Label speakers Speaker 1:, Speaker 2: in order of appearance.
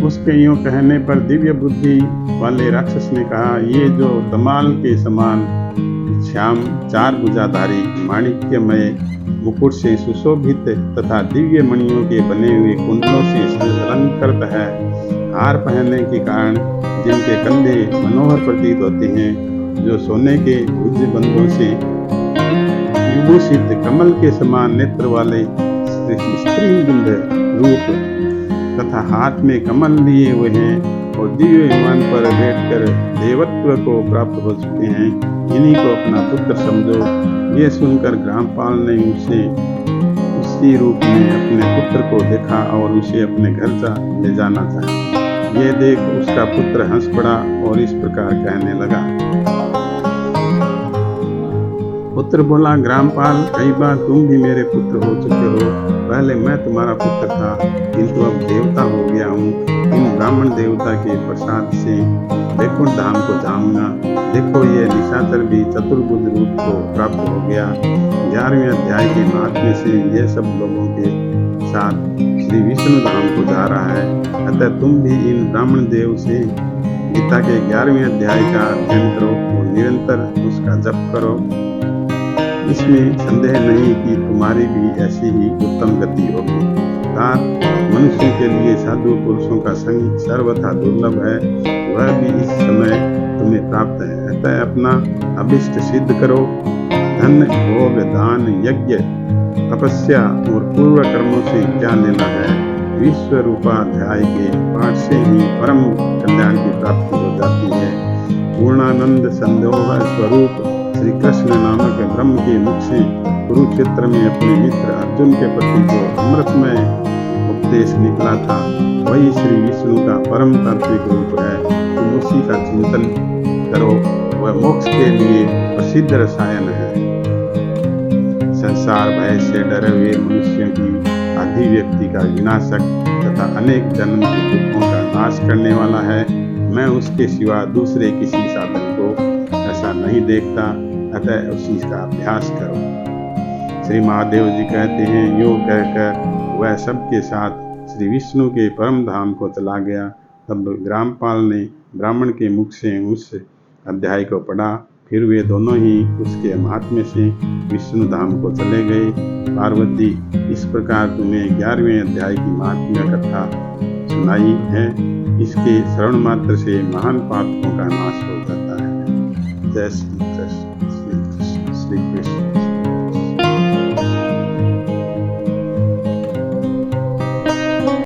Speaker 1: उसके यूं कहने पर दिव्य बुद्धि वाले राक्षस ने कहा, ये जो दमाल के समान श्याम 4 भुजाधारी माणिक्यमय मुकुट से सुशोभित तथा दिव्य मणियों के बने हुए कुंडलों से अलंकृत है, हार पहनने के कारण जिनके कंधे मनोहर प्रतीत होते हैं, जो सोने के भुज बंधों से विभूषित कमल के समान नेत्र वाले स्त्रीलिंग रूप तथा हाथ में कमल लिए हुए हैं और दिव्य विमान पर बैठकर देवत्व को प्राप्त हो चुके हैं, इन्हीं को अपना पुत्र समझो। ये सुनकर ग्रामपाल ने उसी रूप में अपने पुत्र को देखा और उसे अपने घर ले जाना चाहा। ये देख उसका पुत्र हंस पड़ा और इस प्रकार कहने लगा। पुत्र बोला, ग्रामपाल, कई बार तुम भी मेरे पुत्र हो चुके हो। पहले मैं तुम्हारा पुत्र था, किंतु अब देवता हो गया हूँ। इन ब्राह्मण देवता के प्रसाद से वैकुंठ धाम को जाऊंगा। देखो, ये निशाचर भी चतुर्भुज रूप को प्राप्त हो गया। 11वें अध्याय के महात्म्य से ये सब लोगों के साथ श्री विष्णु धाम को जा रहा है। अतः तुम भी इन ब्राह्मण देव से गीता के 11वें अध्याय का अध्ययन करो और निरंतर उसका जप करो। इसमें संदेह नहीं कि तुम्हारी भी ऐसी ही उत्तम गति होगी। मनुष्य के लिए साधु पुरुषों का संग सर्वथा दुर्लभ है, वह भी इस समय तुम्हें प्राप्त है। अतः अपना अभिष्ट सिद्ध करो। धन, भोग, दान, यज्ञ, तपस्या और पूर्व कर्मों से क्या लेना है। विश्व रूपाध्याय के पाठ से ही परम कल्याण की प्राप्ति हो जाती है। पूर्णानंद संदोह स्वरूप श्री कृष्ण नामक ब्रह्म के मुख से कुरुक्षेत्र में अपने मित्र अर्जुन के प्रति जो अमृतमय उपदेश निकला था, वही श्री विष्णु का परम तात्विक रूप है। तुम उसी का चिंतन करो, वह मोक्ष के लिए प्रसिद्ध रसायन है। संसार भय से डरे हुए मनुष्यों की आदि व्यक्ति का विनाशक तथा अनेक जन्म के दुखों का नाश करने वाला है। मैं उसके सिवा दूसरे किसी साधन को ऐसा नहीं देखता, अतः उसी का अभ्यास करो। श्री महादेव जी कहते हैं, यो कहकर वह सबके साथ श्री विष्णु के परम धाम को चला गया। तब ग्रामपाल ने ब्राह्मण के मुख से उस अध्याय को पढ़ा। फिर वे दोनों ही उसके महात्म्य से विष्णु धाम को चले गए। पार्वती, इस प्रकार तुम्हें 11वें अध्याय की महात्म्य कथा सुनाई है। इसके श्रवण मात्र से महान पापों का नाश हो जाता है। जय श्री